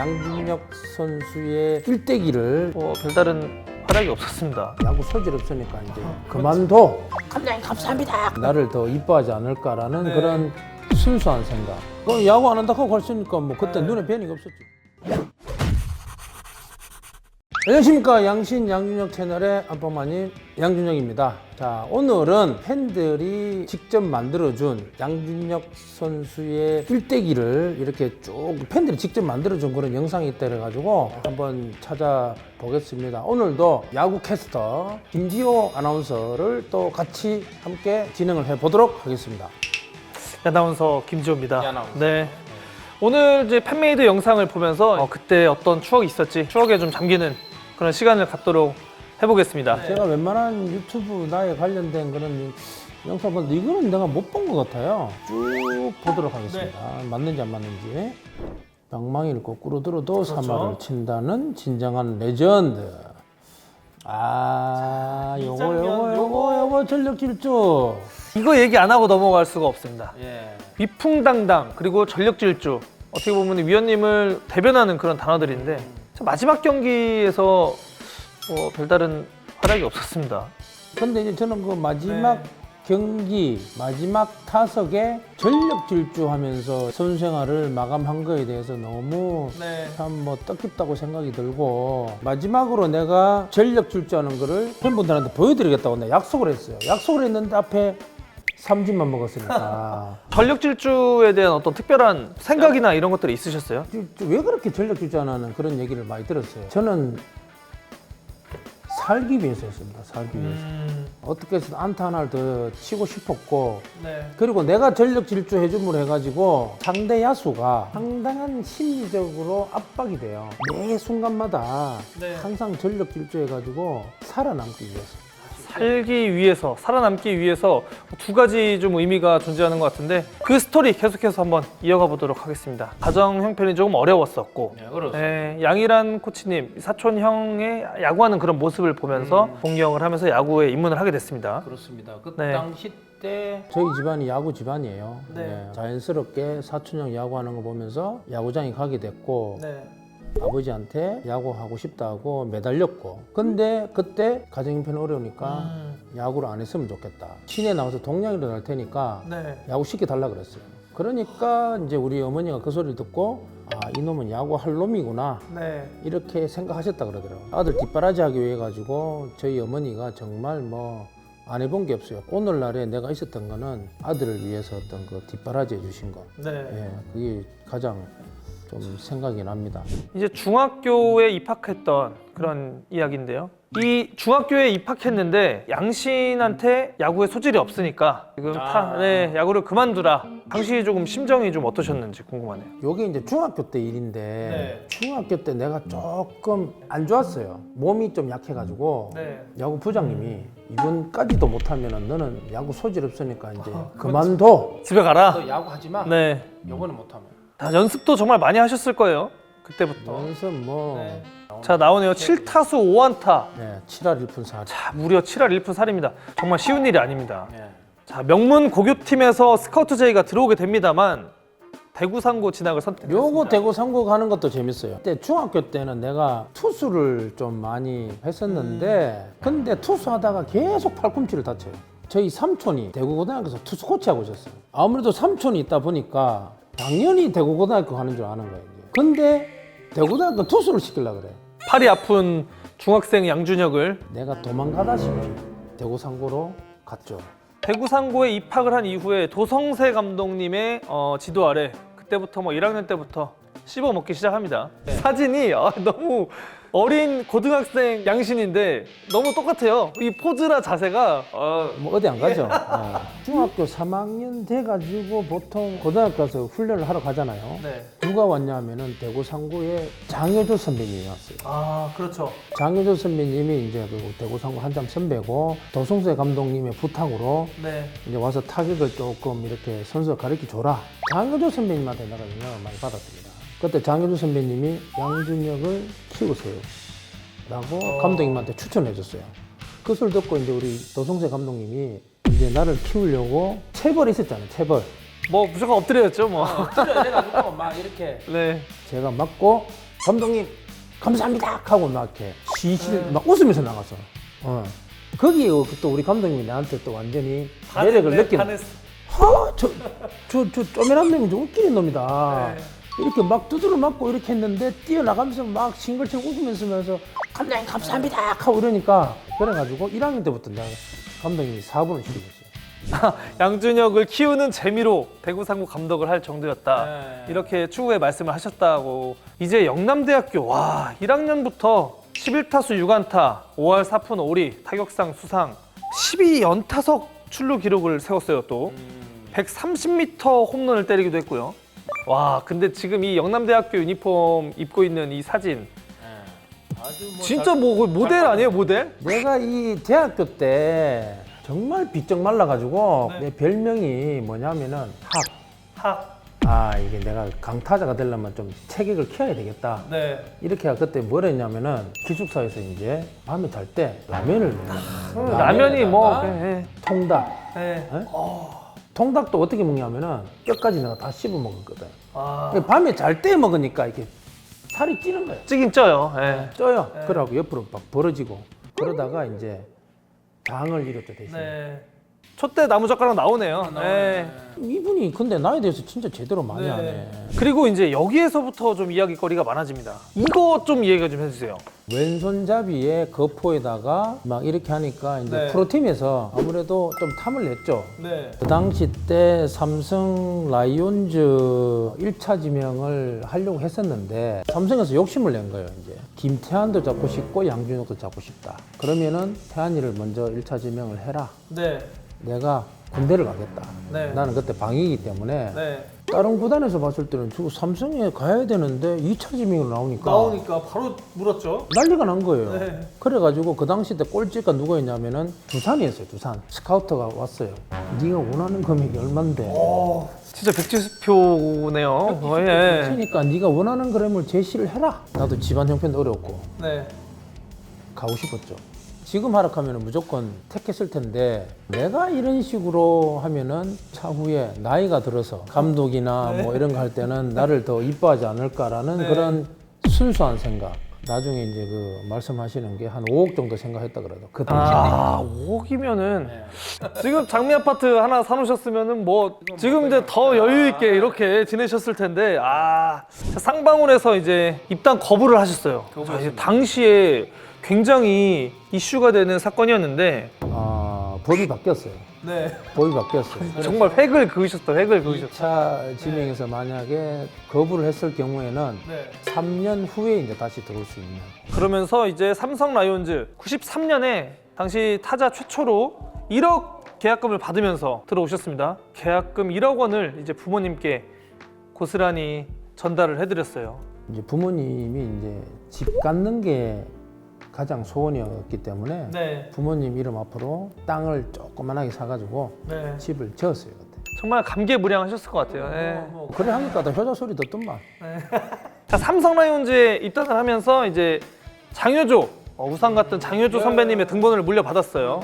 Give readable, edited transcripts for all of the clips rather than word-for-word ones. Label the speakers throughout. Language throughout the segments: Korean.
Speaker 1: 양준혁 선수의 일대기를
Speaker 2: 별다른 활약이 없었습니다.
Speaker 1: 야구 소질 없으니까 이제 그만둬. 감독님 감사합니다. 나를 더 이뻐하지 않을까라는 그런 순수한 생각. 그럼 야구 안 한다고 했으니까 뭐 그때 눈에 뵈니까 없었지. 안녕하십니까. 양신 양준혁 채널의 안방마님 양준혁입니다. 자, 오늘은 팬들이 직접 만들어준 양준혁 선수의 일대기를 이렇게 쭉 팬들이 직접 만들어준 그런 영상이 있다 그래가지고 한번 찾아보겠습니다. 오늘도 야구 캐스터 김지호 아나운서를 또 같이 함께 진행을 해보도록 하겠습니다.
Speaker 2: 아나운서 김지호입니다.
Speaker 1: 아나운서.
Speaker 2: 네. 오늘 이제 팬메이드 영상을 보면서 그때 어떤 추억이 있었지, 추억에 좀 잠기는 그런 시간을 갖도록 해보겠습니다.
Speaker 1: 제가 웬만한 유튜브 나에 관련된 그런 영상 보는데 이거는 내가 못 본 것 같아요. 쭉 보도록 하겠습니다. 맞는지 안 맞는지. 방망이를 거꾸로 들어도 사마를 친다는 진정한 레전드. 요거 전력 질주.
Speaker 2: 이거 얘기 안 하고 넘어갈 수가 없습니다.
Speaker 1: 예.
Speaker 2: 위풍당당 그리고 전력질주, 어떻게 보면 위원님을 대변하는 그런 단어들인데 참 마지막 경기에서 별다른 활약이 없었습니다.
Speaker 1: 근데 이제 저는 그 마지막 경기 마지막 타석에 전력 질주하면서 선수 생활을 마감한 거에 대해서 너무 참 뭐 뜻깊다고 생각이 들고, 마지막으로 내가 전력 질주하는 거를 팬분들한테 보여드리겠다고 내가 약속을 했어요. 약속을 했는데 앞에 삼진만 먹었으니까.
Speaker 2: 전력질주에 대한 어떤 특별한 생각이나 이런 것들이 있으셨어요?
Speaker 1: 왜 그렇게 전력 질주하는 그런 얘기를 많이 들었어요. 저는 살기 위해서 했습니다. 살기 위해서. 어떻게 해서 안타 하나를 더 치고 싶었고, 그리고 내가 전력 질주 해줌으로 해가지고 상대 야수가 상당한 심리적으로 압박이 돼요. 매 순간마다 항상 전력 질주 해가지고 살아남기 위해서.
Speaker 2: 살기 위해서, 살아남기 위해서 두 가지 좀 의미가 존재하는 것 같은데, 그 스토리 계속해서 한번 이어가 보도록 하겠습니다. 가정 형편이 조금 어려웠었고, 양일환 코치님, 사촌 형의 야구하는 그런 모습을 보면서 동경을 하면서 야구에 입문을 하게 됐습니다.
Speaker 1: 그렇습니다. 그 당시 때 저희 집안이 야구 집안이에요. 자연스럽게 사촌 형 야구하는 거 보면서 야구장에 가게 됐고, 아버지한테 야구하고 싶다고 매달렸고, 근데 그때 가정 형편이 어려우니까 야구를 안 했으면 좋겠다. 시내 나와서 동양이로 날 테니까 야구 시켜달라 그랬어요. 그러니까 이제 우리 어머니가 그 소리를 듣고, 이놈은 야구할 놈이구나, 이렇게 생각하셨다 그러더라고요. 아들 뒷바라지 하기 위해 가지고 저희 어머니가 정말 뭐 안 해본 게 없어요. 오늘날에 내가 있었던 거는 아들을 위해서 어떤 그 뒷바라지 해주신 거. 그게 가장 좀 생각이 납니다.
Speaker 2: 이제 중학교에 입학했던 그런 이야기인데요. 이 중학교에 입학했는데 양신한테 야구에 소질이 없으니까 지금 야구를 그만두라. 당시 조금 심정이 좀 어떠셨는지 궁금하네요.
Speaker 1: 요게 이제 중학교 때 일인데, 중학교 때 내가 조금 안 좋았어요. 몸이 좀 약해가지고 야구 부장님이 이번까지도 못하면은 너는 야구 소질 없으니까 이제 그만둬.
Speaker 2: 집에 가라.
Speaker 1: 너 야구 하지 마. 요거는 못하면.
Speaker 2: 연습도 정말 많이 하셨을 거예요. 그때부터.
Speaker 1: 연습 뭐.
Speaker 2: 자, 나오네요. 7타수 5안타.
Speaker 1: 7할 1푼 4리.
Speaker 2: 자, 무려 7할 1푼 4리입니다. 정말 쉬운 일이 아닙니다. 자, 명문 고교팀에서 스카우트 제의가 들어오게 됩니다만 대구 상고 진학을 선택했습니다.
Speaker 1: 요거 대구 상고 가는 것도 재밌어요. 그때 중학교 때는 내가 투수를 좀 많이 했었는데, 근데 투수하다가 계속 팔꿈치를 다쳐요. 저희 삼촌이 대구고등학교에서 투수 코치하고 있었어요. 아무래도 삼촌이 있다 보니까 당연히 대구고등학교 가는 줄 아는 거예요. 근데 대구고등학교 투수를 시키려고 그래.
Speaker 2: 팔이 아픈 중학생 양준혁을
Speaker 1: 내가 도망가다시피 대구 상고로 갔죠.
Speaker 2: 대구 상고에 입학을 한 이후에 도성세 감독님의 지도 아래 그때부터 뭐 1학년 때부터 씹어 먹기 시작합니다. 사진이 너무 어린 고등학생 양신인데 너무 똑같아요. 이 포즈나 자세가
Speaker 1: 뭐 어디 안 가죠. 중학교 3학년 돼가지고 보통 고등학교 가서 훈련을 하러 가잖아요. 누가 왔냐 하면은 대구 상고에 장효조 선배님이 왔어요.
Speaker 2: 그렇죠.
Speaker 1: 장효조 선배님이 이제 그 대구 상고 한참 선배고, 도성세 감독님의 부탁으로 이제 와서 타격을 조금 이렇게 선수 가르쳐 줘라. 장효조 선배님한테 내가 영향을 많이 받았습니다. 그때 장효조 선배님이 양준혁을 키우세요 라고 감독님한테 추천해 줬어요. 그 소리 듣고 이제 우리 도성세 감독님이 이제 나를 키우려고 체벌이 있었잖아요. 체벌.
Speaker 2: 뭐 무조건 엎드려였죠 뭐.
Speaker 1: 엎드려야 돼가지고 막 이렇게
Speaker 2: 네.
Speaker 1: 제가 맞고 감독님 감사합니다 하고 막 이렇게 시실 막 웃으면서 나갔어. 거기에 또 우리 감독님이 나한테 또 완전히 매력을 느끼는. 저 쪼매난 놈이 좀 웃기는 놈이다. 이렇게 막 두드러 맞고 이렇게 했는데 뛰어나가면서 막 싱글싱글 웃으면서 감독님 감사합니다 하고 이러니까 그래가지고 1학년 때부터 내가 감독님이 4분을 시키셨어요.
Speaker 2: 양준혁을 키우는 재미로 배구 상무 감독을 할 정도였다. 이렇게 추후에 말씀을 하셨다고. 이제 영남대학교 1학년부터 11타수 6안타, 5할 4푼 5리, 타격상 수상, 12연타석 출루 기록을 세웠어요. 또 130m 홈런을 때리기도 했고요. 와, 근데 지금 이 영남대학교 유니폼 입고 있는 이 사진 진짜 뭐 모델 아니에요, 모델?
Speaker 1: 내가 이 대학교 때 정말 비쩍 말라가지고 내 별명이 뭐냐면은 이게 내가 강타자가 되려면 좀 체격을 키워야 되겠다. 이렇게 그때 뭘 했냐면은 기숙사에서 이제 밤에 잘 때 라면을 먹어요.
Speaker 2: 라면이 뭐
Speaker 1: 통닭. 통닭도 어떻게 먹냐면은 뼈까지 내가 다 씹어 먹었거든. 밤에 잘 때 먹으니까 이렇게 살이 찌는 거예요.
Speaker 2: 찌긴 쪄요.
Speaker 1: 쪄요. 그러고 옆으로 막 벌어지고 그러다가 이제 장을 이뤘죠 대신.
Speaker 2: 촛대 나무젓가락 나오네요.
Speaker 1: 이분이 근데 나에 대해서 진짜 제대로 많이 하네.
Speaker 2: 그리고 이제 여기에서부터 좀 이야기거리가 많아집니다. 이거 좀 이야기 좀 해주세요.
Speaker 1: 왼손잡이에 거포에다가 막 이렇게 하니까 이제 프로팀에서 아무래도 좀 탐을 냈죠. 그 당시 때 삼성 라이온즈 1차 지명을 하려고 했었는데 삼성에서 욕심을 낸 거예요. 이제 김태환도 잡고 싶고 양준혁도 잡고 싶다. 그러면은 태환이를 먼저 1차 지명을 해라. 내가 군대를 가겠다. 나는 그때 방위이기 때문에 다른 구단에서 봤을 때는 저 삼성에 가야 되는데 2차 지명으로 나오니까
Speaker 2: 바로 물었죠.
Speaker 1: 난리가 난 거예요. 그래가지고 그 당시 때 꼴찌가 누구였냐면은 두산이었어요. 두산 스카우터가 왔어요. 네가 원하는 금액이 얼만데?
Speaker 2: 진짜 백지수표네요.
Speaker 1: 그러니까 네가 원하는 그램을 제시를 해라. 나도 집안 형편도 어렵고 가고 싶었죠. 지금 하락하면 무조건 택했을 텐데 내가 이런 식으로 하면은 차후에 나이가 들어서 감독이나 뭐 이런 거 할 때는 나를 더 이뻐하지 않을까라는 그런 순수한 생각. 나중에 이제 그 말씀하시는 게 한 5억 정도 생각했다 그래도 그 당시
Speaker 2: 5억이면은 지금 장미 아파트 하나 사놓으셨으면은 뭐 지금 이제 더 여유 있게 이렇게 지내셨을 텐데 쌍방울에서 이제 입단 거부를 하셨어요. 이제 당시에 굉장히 이슈가 되는 사건이었는데
Speaker 1: 법이 바뀌었어요. 법이 바뀌었어요.
Speaker 2: 정말 획을 그으셨다.
Speaker 1: 2차 지명에서 만약에 거부를 했을 경우에는 3년 후에 이제 다시 들어올 수 있는.
Speaker 2: 그러면서 이제 삼성 라이온즈 93년에 당시 타자 최초로 1억 계약금을 받으면서 들어오셨습니다. 계약금 1억 원을 이제 부모님께 고스란히 전달을 해드렸어요.
Speaker 1: 이제 부모님이 이제 집 갖는 게 가장 소원이었기 때문에 부모님 이름 앞으로 땅을 조그만하게 사가지고 집을 지었어요 그때.
Speaker 2: 정말 감개무량하셨을 것 같아요.
Speaker 1: 그래 하니까 더 효자 소리 듣던만.
Speaker 2: 자, 삼성 라이온즈에 입단을 하면서 이제 장효조 우상 같은 장효조 선배님의 등번호를 물려받았어요.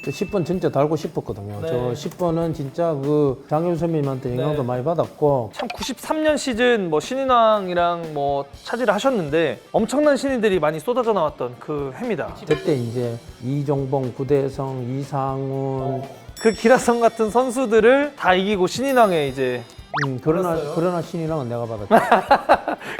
Speaker 1: 저 10번 진짜 달고 싶었거든요. 저 10번은 진짜 그 장효주 선배님한테 영향도 많이 받았고.
Speaker 2: 참 93년 시즌 뭐 신인왕이랑 뭐 차지를 하셨는데 엄청난 신인들이 많이 쏟아져 나왔던 그 해입니다.
Speaker 1: 그때 이제 이종봉, 구대성, 이상훈
Speaker 2: 그 기라성 같은 선수들을 다 이기고 신인왕에 이제
Speaker 1: 그러나 신인왕은 내가 받았죠.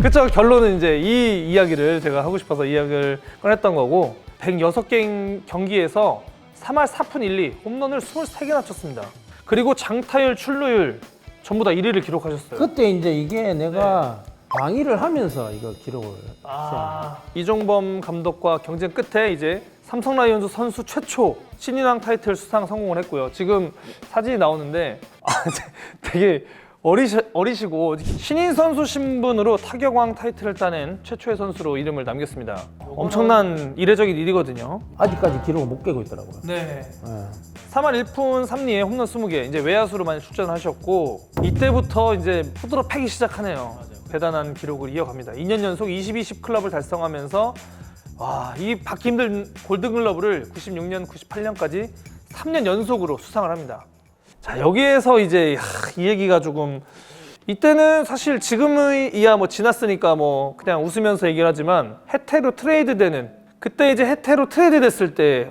Speaker 2: 그쵸. 결론은 이제 이 이야기를 제가 하고 싶어서 이야기를 꺼냈던 거고 106개 경기에서 3할 4푼 1리 홈런을 23개나 쳤습니다. 그리고 장타율, 출루율 전부 다 1위를 기록하셨어요.
Speaker 1: 그때 이제 이게 내가 방위를 하면서 이거 기록을
Speaker 2: 이종범 감독과 경쟁 끝에 이제 삼성 라이온즈 선수 최초 신인왕 타이틀 수상 성공을 했고요. 지금 사진이 나오는데 되게 어리시고 신인 선수 신분으로 타격왕 타이틀을 따낸 최초의 선수로 이름을 남겼습니다. 엄청난 이례적인 일이거든요.
Speaker 1: 아직까지 기록을 못 깨고 있더라고요.
Speaker 2: 3할 1푼 3리에 홈런 20개. 이제 외야수로 많이 출전을 하셨고 이때부터 이제 푸드로 패기 시작하네요. 대단한 기록을 이어갑니다. 2년 연속 22십 클럽을 달성하면서 이 받기 힘든 골든글러브를 96년, 98년까지 3년 연속으로 수상을 합니다. 자, 여기에서 이제 이 얘기가 조금 이때는 사실 지금의 이야 뭐 지났으니까 뭐 그냥 웃으면서 얘기를 하지만 해태로 트레이드 되는 그때 이제 해태로 트레이드 됐을 때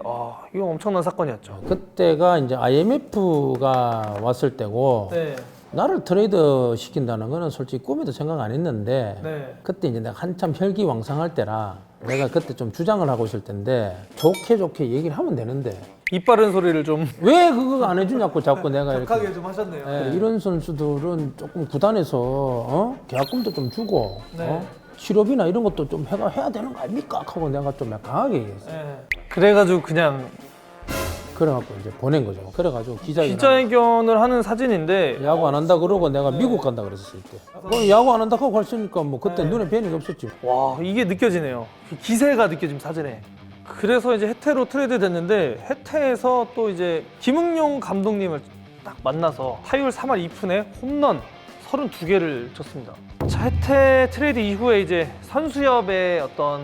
Speaker 2: 이거 엄청난 사건이었죠.
Speaker 1: 그때가 이제 IMF가 왔을 때고
Speaker 2: 네.
Speaker 1: 나를 트레이드 시킨다는 거는 솔직히 꿈에도 생각 안 했는데
Speaker 2: 네.
Speaker 1: 그때 이제 내가 한참 혈기왕성할 때라 내가 그때 좀 주장을 하고 있을 텐데 좋게 얘기를 하면 되는데
Speaker 2: 입 바른 소리를 좀
Speaker 1: 왜 그거 안 해주냐고 자꾸 내가 이렇게
Speaker 2: 격하게 좀 하셨네요.
Speaker 1: 예, 이런 선수들은 조금 구단에서 계약금도 좀 주고
Speaker 2: 네.
Speaker 1: 치료비나 이런 것도 좀 해야 되는 거 아닙니까? 하고 내가 좀 강하게 얘기했어요.
Speaker 2: 네. 그래가지고 그냥
Speaker 1: 그래갖고 이제 보낸 거죠. 그래가지고
Speaker 2: 기자회견을 하는 사진인데
Speaker 1: 야구 안 한다 그러고 내가 미국 간다 그랬었을 때. 그럼 야구 안 한다 하고 갔으니까 뭐 그때 눈에 뵈는 게 없었지.
Speaker 2: 와 이게 느껴지네요. 기세가 느껴짐 사진에. 그래서 이제 해태로 트레이드 됐는데 해태에서 또 이제 김응용 감독님을 딱 만나서 타율 3할 2푼에 홈런 32개를 쳤습니다. 자, 해태 트레이드 이후에 이제 선수협의 어떤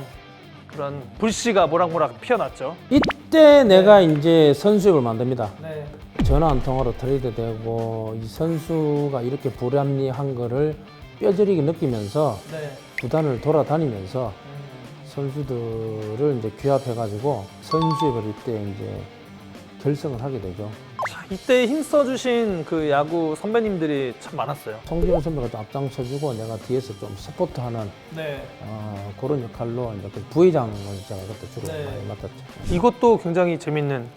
Speaker 2: 그런 불씨가 모락모락 피어났죠.
Speaker 1: 이때 내가 이제 선수협을 만듭니다.
Speaker 2: 네.
Speaker 1: 전화 한 통화로 트레이드 되고 이 선수가 이렇게 불합리한 거를 뼈저리게 느끼면서
Speaker 2: 네.
Speaker 1: 구단을 돌아다니면서 선수들을 이제 규합해가지고 선수협을 이때 이제 결성을 하게 되죠.
Speaker 2: 자, 이때 힘써주신 그 야구 선배님들이 참 많았어요.
Speaker 1: 송진호 선배가 또 앞장서주고 내가 뒤에서 좀 서포트하는
Speaker 2: 네.
Speaker 1: 그런 역할로 이제 그 부회장을 제가 그때 주로
Speaker 2: 네.
Speaker 1: 많이 맡았죠.
Speaker 2: 이것도 굉장히 재밌는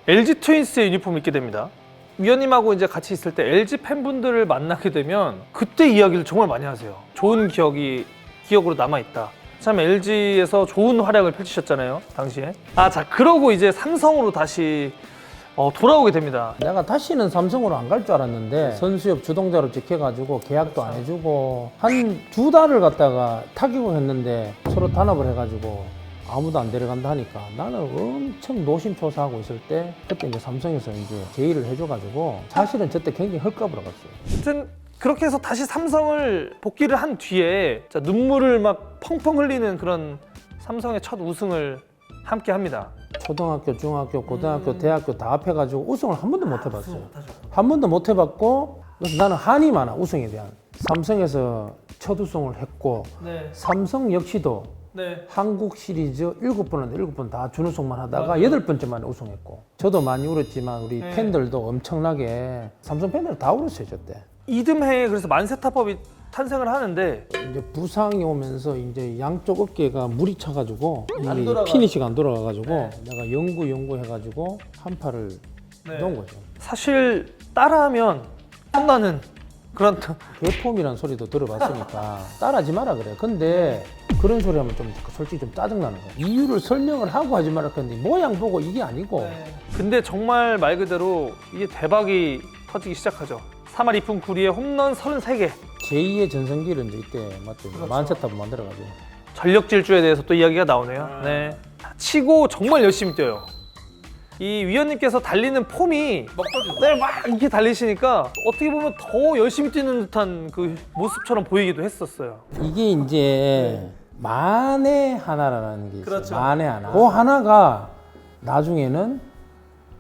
Speaker 2: LG 트윈스의 유니폼을 입게 됩니다. 위원님하고 이제 같이 있을 때 LG 팬분들을 만나게 되면 그때 이야기를 정말 많이 하세요. 좋은 기억으로 남아있다. 참 LG에서 좋은 활약을 펼치셨잖아요, 당시에. 자 그러고 이제 삼성으로 다시 돌아오게 됩니다.
Speaker 1: 내가 다시는 삼성으로 안 갈 줄 알았는데 선수협 주동자로 찍혀가지고 계약도 안 해주고 한 2달을 갔다가 타격을 했는데 서로 단합을 해가지고 아무도 안 데려간다 하니까 나는 엄청 노심초사하고 있을 때 그때 이제 삼성에서 이제 제의를 해줘가지고 사실은 저때 굉장히 헐값으로 갔어요.
Speaker 2: 하여튼 그렇게 해서 다시 삼성을 복귀를 한 뒤에 눈물을 막 펑펑 흘리는 그런 삼성의 첫 우승을 함께 합니다.
Speaker 1: 초등학교, 중학교, 고등학교, 대학교 다 합해가지고 우승을 한 번도 못 해봤어요. 한 번도 못 해봤고 그래서 나는 한이 많아, 우승에 대한. 삼성에서 첫 우승을 했고
Speaker 2: 네.
Speaker 1: 삼성 역시도
Speaker 2: 네.
Speaker 1: 한국 시리즈 7번 한데 7번 다 준우승만 하다가 8번째 만에 우승했고 저도 많이 울었지만 우리
Speaker 2: 네.
Speaker 1: 팬들도 엄청나게 삼성 팬들 다 울었어요 저때.
Speaker 2: 이듬해에 그래서 만세타법이 탄생을 하는데
Speaker 1: 이제 부상이 오면서 이제 양쪽 어깨가 물이 차가지고
Speaker 2: 안
Speaker 1: 이
Speaker 2: 돌아가.
Speaker 1: 피니시가 안 돌아가가지고
Speaker 2: 네.
Speaker 1: 내가 연구해가지고 한 팔을 놓은 거죠.
Speaker 2: 사실 따라하면 혼나는 그런
Speaker 1: 괴폼이라는 소리도 들어봤으니까 따라하지 마라 그래. 근데 그런 소리 하면 좀 솔직히 좀 짜증나는 거야. 이유를 설명을 하고 하지 마라 했는데 모양 보고 이게 아니고
Speaker 2: 근데 정말 말 그대로 이게 대박이 터지기 시작하죠. 3할 2푼 9리에 홈런 33개.
Speaker 1: 제2의 전성기를 이제 이때 맞죠.
Speaker 2: 그렇죠.
Speaker 1: 만세탑을 만들어가지고.
Speaker 2: 전력 질주에 대해서 또 이야기가 나오네요. 네. 치고 정말 열심히 뛰어요. 이 위원님께서 달리는 폼이 네, 막 이렇게 달리시니까 어떻게 보면 더 열심히 뛰는 듯한 그 모습처럼 보이기도 했었어요.
Speaker 1: 이게 이제 만에 하나라는 게 있어요.
Speaker 2: 그렇죠.
Speaker 1: 만에 하나. 그 하나가 나중에는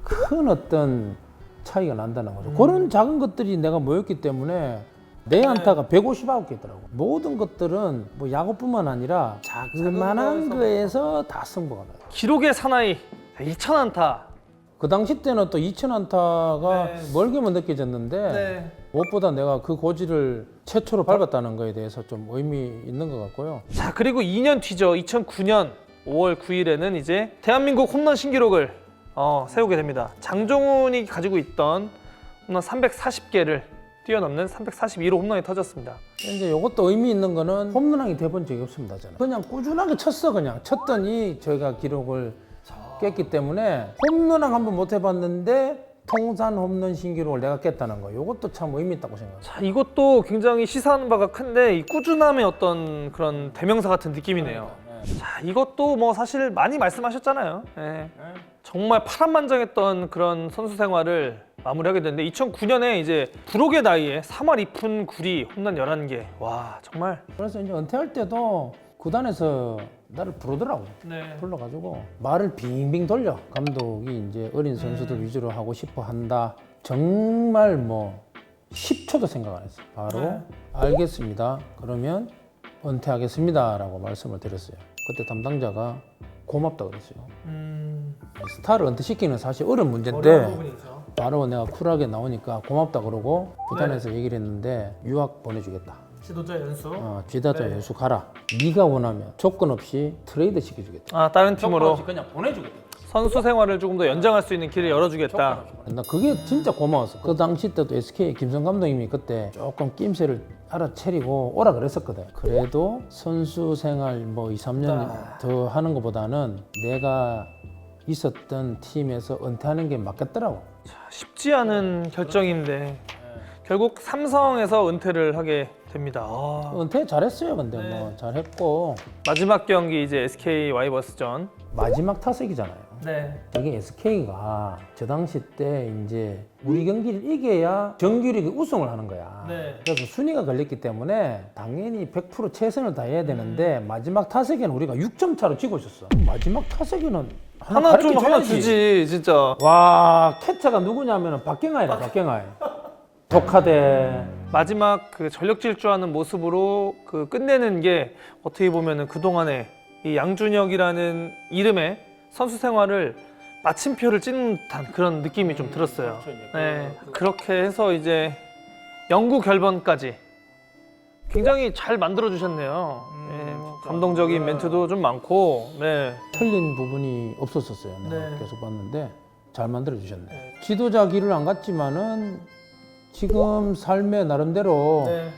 Speaker 1: 큰 어떤 차이가 난다는 거죠. 그런 작은 것들이 내가 모였기 때문에 내 안타가 159개더라고. 모든 것들은 뭐 야구뿐만 아니라 자그만한 거에서 다 승부가 나요.
Speaker 2: 기록의 사나이 2000안타.
Speaker 1: 그 당시 때는 또 2000안타가
Speaker 2: 네.
Speaker 1: 멀게만 느껴졌는데
Speaker 2: 네.
Speaker 1: 무엇보다 내가 그 고지를 최초로 밟았다는 거에 대해서 좀 의미 있는 것 같고요.
Speaker 2: 자 그리고 2년 뒤죠. 2009년 5월 9일에는 이제 대한민국 홈런 신기록을 세우게 됩니다. 장종훈이 가지고 있던 홈런 340개를 뛰어넘는 341호 홈런이 터졌습니다.
Speaker 1: 이제 이것도 의미 있는 거는 홈런왕이 돼본 적이 없습니다. 저는 그냥 꾸준하게 쳤어. 그냥 쳤더니 저희가 기록을 깼기 때문에 홈런왕 한번 못 해봤는데 통산 홈런 신기록을 내가 깼다는 거. 이것도 참 의미 있다고 생각합니다.
Speaker 2: 자 이것도 굉장히 시사하는 바가 큰데 이 꾸준함의 어떤 그런 대명사 같은 느낌이네요. 자 이것도 뭐 사실 많이 말씀하셨잖아요. 네. 정말 파란만장했던 그런 선수 생활을 마무리하게 됐는데 2009년에 이제 불혹의 나이에 3할 2푼 9리 홈런 11개. 와 정말.
Speaker 1: 그래서 이제 은퇴할 때도 구단에서 나를 부르더라고.
Speaker 2: 네.
Speaker 1: 불러가지고 말을 빙빙 돌려. 감독이 이제 어린 선수들 위주로 하고 싶어 한다. 정말 뭐 10초도 생각 안 했어요. 바로
Speaker 2: 네.
Speaker 1: 알겠습니다. 그러면 은퇴하겠습니다 라고 말씀을 드렸어요. 그때 담당자가 고맙다 그랬어요. 스타를 은퇴시키는 사실 어려운 문제인데
Speaker 2: 부분이죠.
Speaker 1: 바로 내가 쿨하게 나오니까 고맙다 그러고 부산에서 얘기를 했는데 유학 보내주겠다.
Speaker 2: 지도자 연수.
Speaker 1: 지도자
Speaker 2: 네.
Speaker 1: 연수 가라. 네가 원하면 조건 없이 트레이드 시켜주겠다.
Speaker 2: 아, 다른 팀으로
Speaker 1: 그냥 보내주겠다.
Speaker 2: 선수 생활을 조금 더 연장할 수 있는 길을 열어주겠다.
Speaker 1: 나 그게 진짜 고마웠어. 그 당시 때도 SK 김성 감독님이 그때 조금 낌새를 알아채리고 오라 그랬었거든. 그래도 선수 생활 뭐 2, 3년 더 하는 것보다는 내가 있었던 팀에서 은퇴하는 게 맞겠더라고.
Speaker 2: 쉽지 않은 결정인데 결국 삼성에서 은퇴를 하게 됩니다.
Speaker 1: 은퇴 잘했어요. 근데
Speaker 2: 네.
Speaker 1: 뭐 잘했고
Speaker 2: 마지막 경기 이제 SK 와이버스전.
Speaker 1: 마지막 타석이잖아요.
Speaker 2: 네.
Speaker 1: 이게 SK가 저 당시 때 이제 우리 경기를 이겨야 정규리그 우승을 하는 거야.
Speaker 2: 네.
Speaker 1: 그래서 순위가 걸렸기 때문에 당연히 100% 최선을 다해야 되는데 마지막 타석에는 우리가 6점 차로 지고 있었어. 마지막 타석에는
Speaker 2: 하나 좀 하나
Speaker 1: 가르쳐줘야지.
Speaker 2: 주지 진짜.
Speaker 1: 와, 캐쳐가 누구냐면은 박경아이라 박경아이. 독하대.
Speaker 2: 마지막 그 전력 질주하는 모습으로 그 끝내는 게 어떻게 보면은 그 동안에 이 양준혁이라는 이름의 선수 생활을 마침표를 찍는 듯한 그런 느낌이 좀 들었어요. 네, 그렇게 해서 이제 영구 결번까지 굉장히 잘 만들어 주셨네요. 네, 감동적인 멘트도 좀 많고, 네.
Speaker 1: 틀린 부분이 없었었어요. 내가
Speaker 2: 네.
Speaker 1: 계속 봤는데 잘 만들어 주셨네. 지도자 길을 안 갔지만은 지금 삶의 나름대로
Speaker 2: 네,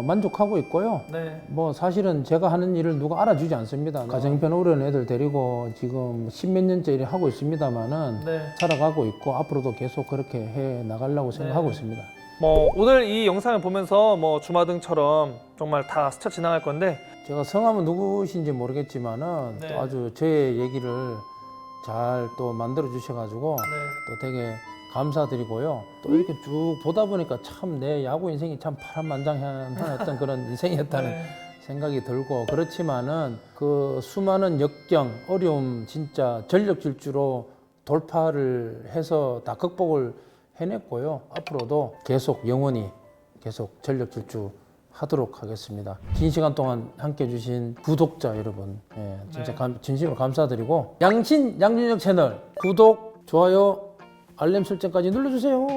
Speaker 1: 만족하고 있고요.
Speaker 2: 네.
Speaker 1: 뭐 사실은 제가 하는 일을 누가 알아주지 않습니다. 가정편 어려운 애들 데리고 지금 10몇 년째 일을 하고 있습니다만은
Speaker 2: 네.
Speaker 1: 살아가고 있고 앞으로도 계속 그렇게 해 나가려고 생각하고 있습니다.
Speaker 2: 뭐 오늘 이 영상을 보면서 뭐 주마등처럼 정말 다 스쳐 지나갈 건데
Speaker 1: 제가 성함은 누구신지 모르겠지만은
Speaker 2: 네.
Speaker 1: 또 아주 저의 얘기를 잘 또 만들어 주셔가지고
Speaker 2: 네.
Speaker 1: 또 되게 감사드리고요. 또 이렇게 쭉 보다 보니까 참 내 야구 인생이 참 파란만장한 어떤 그런 인생이었다는
Speaker 2: 네.
Speaker 1: 생각이 들고 그렇지만은 그 수많은 역경, 어려움 진짜 전력 질주로 돌파를 해서 다 극복을 해냈고요. 앞으로도 계속 영원히 계속 전력 질주 하도록 하겠습니다. 긴 시간 동안 함께 해주신 구독자 여러분, 진짜 진심으로 감사드리고 양신 양준혁 채널 구독, 좋아요, 알림 설정까지 눌러주세요.